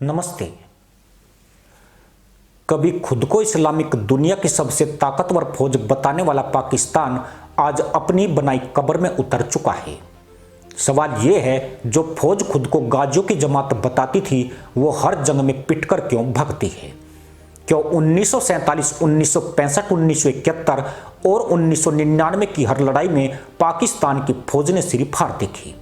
नमस्ते। कभी खुद को इस्लामिक दुनिया की सबसे ताकतवर फौज बताने वाला पाकिस्तान आज अपनी बनाई कब्र में उतर चुका है। सवाल यह है, जो फौज खुद को गाजियों की जमात बताती थी वो हर जंग में पिटकर क्यों भागती है? क्यों 1947, 1965, 1971 और 1999 की हर लड़ाई में पाकिस्तान की फौज ने सिर्फ हार देखी?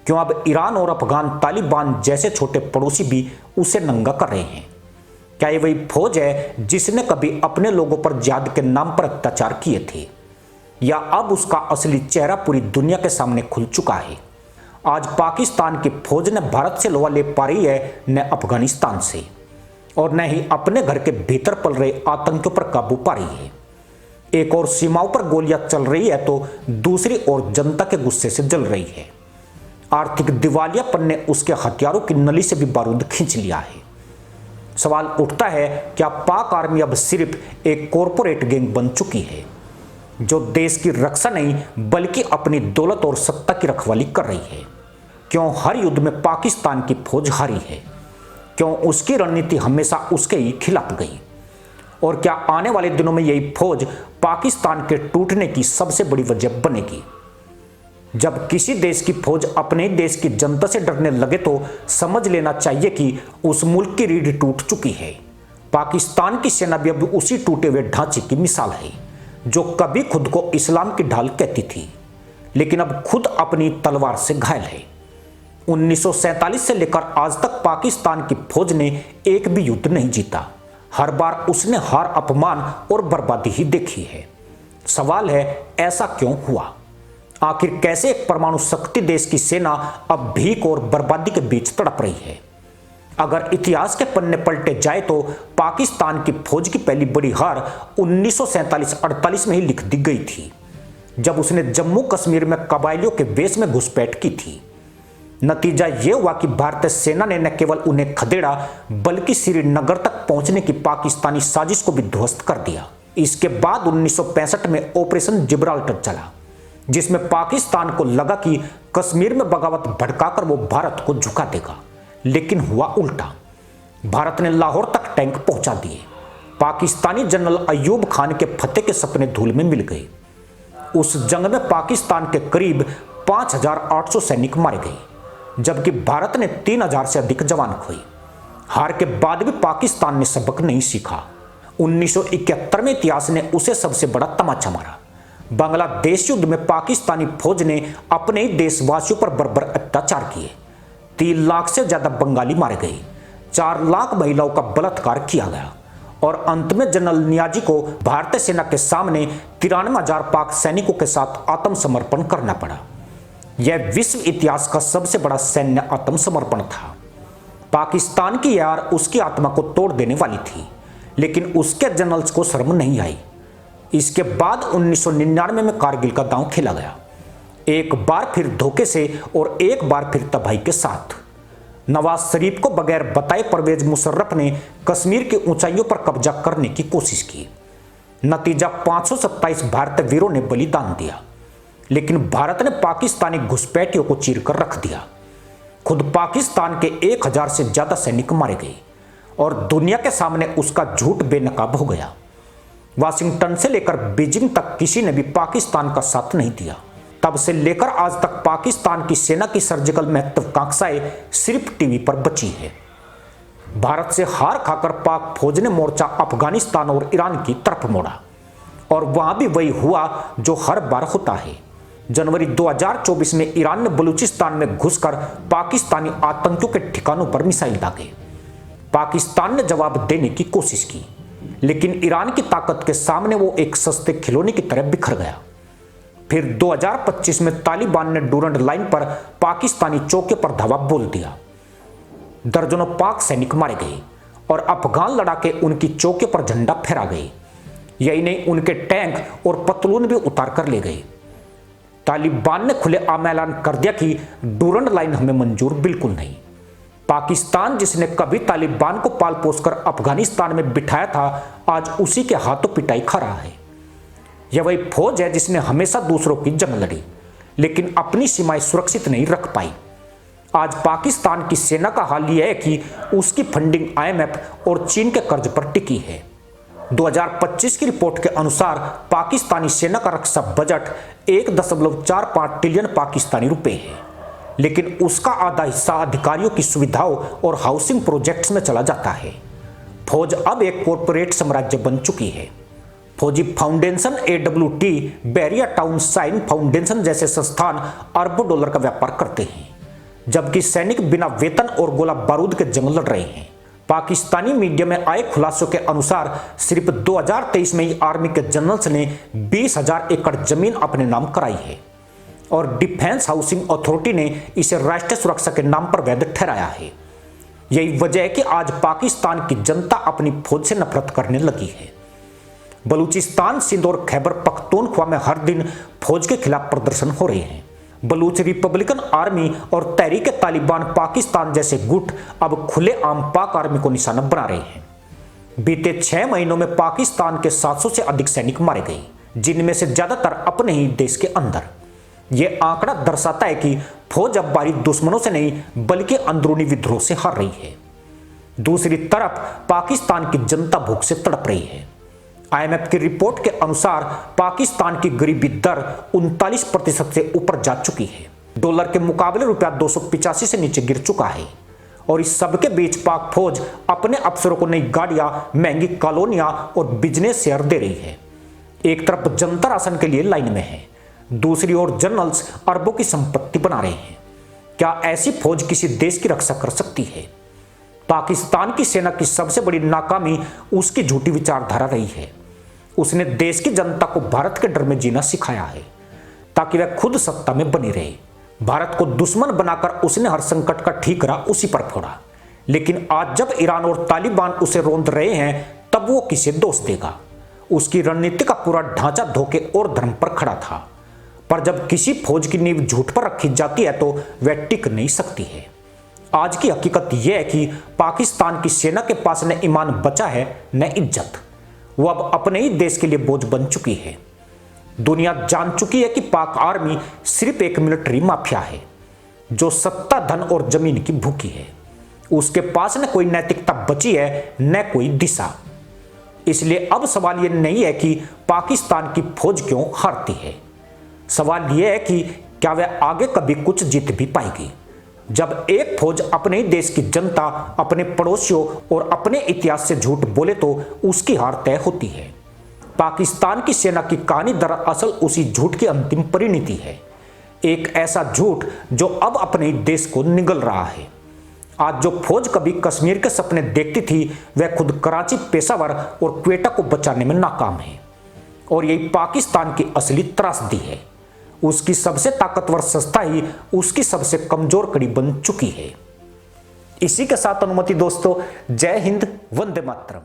क्यों अब ईरान और अफगान तालिबान जैसे छोटे पड़ोसी भी उसे नंगा कर रहे हैं? क्या ये वही फौज है जिसने कभी अपने लोगों पर जिहाद के नाम पर अत्याचार किए थे, या अब उसका असली चेहरा पूरी दुनिया के सामने खुल चुका है? आज पाकिस्तान की फौज न भारत से लोहा ले पा रही है, न अफगानिस्तान से, और न ही अपने घर के भीतर पल रहे आतंकियों पर काबू पा रही है। एक और सीमाओं पर गोलियां चल रही है तो दूसरी ओर जनता के गुस्से से जल रही है। आर्थिक दिवालियापन ने उसके हथियारों की नली से भी बारूद खींच लिया है। सवाल उठता है, क्या पाक आर्मी अब सिर्फ एक कॉरपोरेट गैंग बन चुकी है जो देश की रक्षा नहीं बल्कि अपनी दौलत और सत्ता की रखवाली कर रही है? क्यों हर युद्ध में पाकिस्तान की फौज हारी है? क्यों उसकी रणनीति हमेशा उसके ही खिलाफ गई? और क्या आने वाले दिनों में यही फौज पाकिस्तान के टूटने की सबसे बड़ी वजह बनेगी? जब किसी देश की फौज अपने देश की जनता से डरने लगे तो समझ लेना चाहिए कि उस मुल्क की रीढ़ टूट चुकी है। पाकिस्तान की सेना भी अब उसी टूटे हुए ढांचे की मिसाल है जो कभी खुद को इस्लाम की ढाल कहती थी, लेकिन अब खुद अपनी तलवार से घायल है। 1947 से लेकर आज तक पाकिस्तान की फौज ने एक भी युद्ध नहीं जीता। हर बार उसने हार, अपमान और बर्बादी ही देखी है। सवाल है, ऐसा क्यों हुआ? आखिर कैसे एक परमाणु शक्ति देश की सेना अब भीख और बर्बादी के बीच तड़प रही है? अगर इतिहास के पन्ने पलटे जाए तो पाकिस्तान की फौज की पहली बड़ी हार 1947-48 में ही लिख दी गई थी, जब उसने जम्मू कश्मीर में कबायलियों के वेश में घुसपैठ की थी। नतीजा यह हुआ कि भारतीय सेना ने न केवल उन्हें खदेड़ा बल्कि श्रीनगर तक पहुंचने की पाकिस्तानी साजिश को भी ध्वस्त कर दिया। इसके बाद 1965 में ऑपरेशन जिब्राल्टर चला, जिसमें पाकिस्तान को लगा कि कश्मीर में बगावत भड़काकर वो भारत को झुका देगा, लेकिन हुआ उल्टा। भारत ने लाहौर तक टैंक पहुंचा दिए। पाकिस्तानी जनरल अयूब खान के फतेह के सपने धूल में मिल गए। उस जंग में पाकिस्तान के करीब 5800 सैनिक मारे गए, जबकि भारत ने 3000 से अधिक जवान खोए। हार के बाद भी पाकिस्तान ने सबक नहीं सीखा। 1971 में इतिहास ने उसे सबसे बड़ा तमाचा मारा। बांग्लादेश युद्ध में पाकिस्तानी फौज ने अपने ही देशवासियों पर बर्बर अत्याचार किए। 3 लाख से ज्यादा बंगाली मारे गए, 4 लाख महिलाओं का बलात्कार किया गया, और अंत में जनरल नियाजी को भारतीय सेना के सामने 93,000 पाक सैनिकों के साथ आत्मसमर्पण करना पड़ा। यह विश्व इतिहास का सबसे बड़ा सैन्य आत्मसमर्पण था। पाकिस्तान की यार उसकी आत्मा को तोड़ देने वाली थी, लेकिन उसके जनरल्स को शर्म नहीं आई। इसके बाद 1999 में कारगिल का दांव खेला गया, एक बार फिर धोखे से और एक बार फिर तबाही के साथ। नवाज शरीफ को बगैर बताए परवेज मुशर्रफ ने कश्मीर की ऊंचाइयों पर कब्जा करने की कोशिश की। नतीजा 527 भारतीय वीरों ने बलिदान दिया, लेकिन भारत ने पाकिस्तानी घुसपैठियों को चीर कर रख दिया। खुद पाकिस्तान के 1000 से ज्यादा सैनिक मारे गए और दुनिया के सामने उसका झूठ बेनकाब हो गया। वाशिंगटन से लेकर बीजिंग तक किसी ने भी पाकिस्तान का साथ नहीं दिया। तब से लेकर आज तक पाकिस्तान की सेना की सर्जिकल महत्वाकांक्षाएं सिर्फ टीवी पर बची है। भारत से हार खाकर पाक फौज ने मोर्चा अफगानिस्तान और ईरान की तरफ मोड़ा, और वहां भी वही हुआ जो हर बार होता है। जनवरी 2024 में ईरान ने बलूचिस्तान में घुसकर पाकिस्तानी आतंकियों के ठिकानों पर मिसाइल दागे। पाकिस्तान ने जवाब देने की कोशिश की, लेकिन ईरान की ताकत के सामने वो एक सस्ते खिलौने की तरह बिखर गया। फिर 2025 में तालिबान ने डूरंड लाइन पर पाकिस्तानी चौके पर धावा बोल दिया। दर्जनों पाक सैनिक मारे गए और अफगान लड़ाके उनकी चौके पर झंडा फहरा गए। यही नहीं, उनके टैंक और पतलून भी उतार कर ले गए। तालिबान ने खुलेआम ऐलान कर दिया कि डूरंड लाइन हमें मंजूर बिल्कुल नहीं। पाकिस्तान जिसने कभी तालिबान को पाल पोसकर अफगानिस्तान में बिठाया था, आज उसी के हाथों पिटाई खा रहा है। यह वही फौज है जिसने हमेशा दूसरों की जंग लड़ी, लेकिन अपनी सीमाएं सुरक्षित नहीं रख पाई। आज पाकिस्तान की सेना का हाल यह है कि उसकी फंडिंग IMF और चीन के कर्ज पर टिकी है। 2025 की रिपोर्ट के अनुसार पाकिस्तानी सेना का रक्षा बजट 1.45 ट्रिलियन पाकिस्तानी रुपए है, लेकिन उसका आधा हिस्सा अधिकारियों की सुविधाओं और हाउसिंग प्रोजेक्ट्स में चला जाता है। फौज अब एक कॉरपोरेट साम्राज्य बन चुकी है। Fauji foundation, AWT, Bahria town साइन फाउंडेशन जैसे संस्थान अरबों डॉलर का व्यापार करते हैं, जबकि सैनिक बिना वेतन और गोला बारूद के जंग लड़ रहे हैं। पाकिस्तानी मीडिया में आए खुलासों के अनुसार सिर्फ 2023 में ही आर्मी के जनरल्स ने 20,000 एकड़ जमीन अपने नाम कराई है और डिफेंस हाउसिंग अथॉरिटी ने इसे राष्ट्रीय सुरक्षा के नाम पर वैध ठहराया है। यही वजह है कि आज पाकिस्तान की जनता अपनी फौज से नफरत करने लगी है। बलूचिस्तान, सिंध और खैबर पख्तूनख्वा में हर दिन फौज के खिलाफ प्रदर्शन हो रहे हैं। बलूच रिपब्लिकन आर्मी और तहरीक तालिबान पाकिस्तान जैसे गुट अब खुलेआम पाक आर्मी को निशाना बना रहे हैं। बीते 6 महीनों में पाकिस्तान के 700 से अधिक सैनिक मारे गए, जिनमें से ज्यादातर अपने ही देश के अंदर। यह आंकड़ा दर्शाता है कि फौज अब बाहरी दुश्मनों से नहीं बल्कि अंदरूनी विद्रोह से हार रही है। दूसरी तरफ पाकिस्तान की जनता भूख से तड़प रही है। IMF की रिपोर्ट के अनुसार पाकिस्तान की गरीबी दर 39% से ऊपर जा चुकी है। डॉलर के मुकाबले रुपया 285 से नीचे गिर चुका है और इस सब के बीच पाक फौज अपने अफसरों को नई गाड़ियां, महंगी कॉलोनियां और बिजनेस शेयर दे रही है। एक तरफ जनता राशन के लिए लाइन में है, दूसरी ओर जनरल्स अरबों की संपत्ति बना रहे हैं। क्या ऐसी फौज किसी देश की रक्षा कर सकती है? पाकिस्तान की सेना की सबसे बड़ी नाकामी उसकी झूठी विचारधारा रही है। उसने देश की जनता को भारत के डर में जीना सिखाया है ताकि वह खुद सत्ता में बनी रहे। भारत को दुश्मन बनाकर उसने हर संकट का ठीकरा उसी पर फोड़ा, लेकिन आज जब ईरान और तालिबान उसे रौंद रहे हैं तब वो किसे दोष देगा? उसकी रणनीति का पूरा ढांचा धोखे और धर्म पर खड़ा था, पर जब किसी फौज की नींव झूठ पर रखी जाती है तो वह टिक नहीं सकती है। आज की हकीकत यह है कि पाकिस्तान की सेना के पास न ईमान बचा है न इज्जत। वो अब अपने ही देश के लिए बोझ बन चुकी है। दुनिया जान चुकी है कि पाक आर्मी सिर्फ एक मिलिट्री माफिया है जो सत्ता, धन और जमीन की भूखी है। उसके पास न कोई नैतिकता बची है न कोई दिशा। इसलिए अब सवाल यह नहीं है कि पाकिस्तान की फौज क्यों हारती है, सवाल यह है कि क्या वह आगे कभी कुछ जीत भी पाएगी। जब एक फौज अपने ही देश की जनता, अपने पड़ोसियों और अपने इतिहास से झूठ बोले तो उसकी हार तय होती है। पाकिस्तान की सेना की कहानी दरअसल उसी झूठ की अंतिम परिणति है, एक ऐसा झूठ जो अब अपने ही देश को निगल रहा है। आज जो फौज कभी कश्मीर के सपने देखती थी वह खुद कराची, पेशावर और क्वेटा को बचाने में नाकाम है और यही पाकिस्तान की असली त्रासदी है। उसकी सबसे ताकतवर संस्था ही उसकी सबसे कमजोर कड़ी बन चुकी है। इसी के साथ अनुमति दोस्तों, जय हिंद, वंदे मातरम।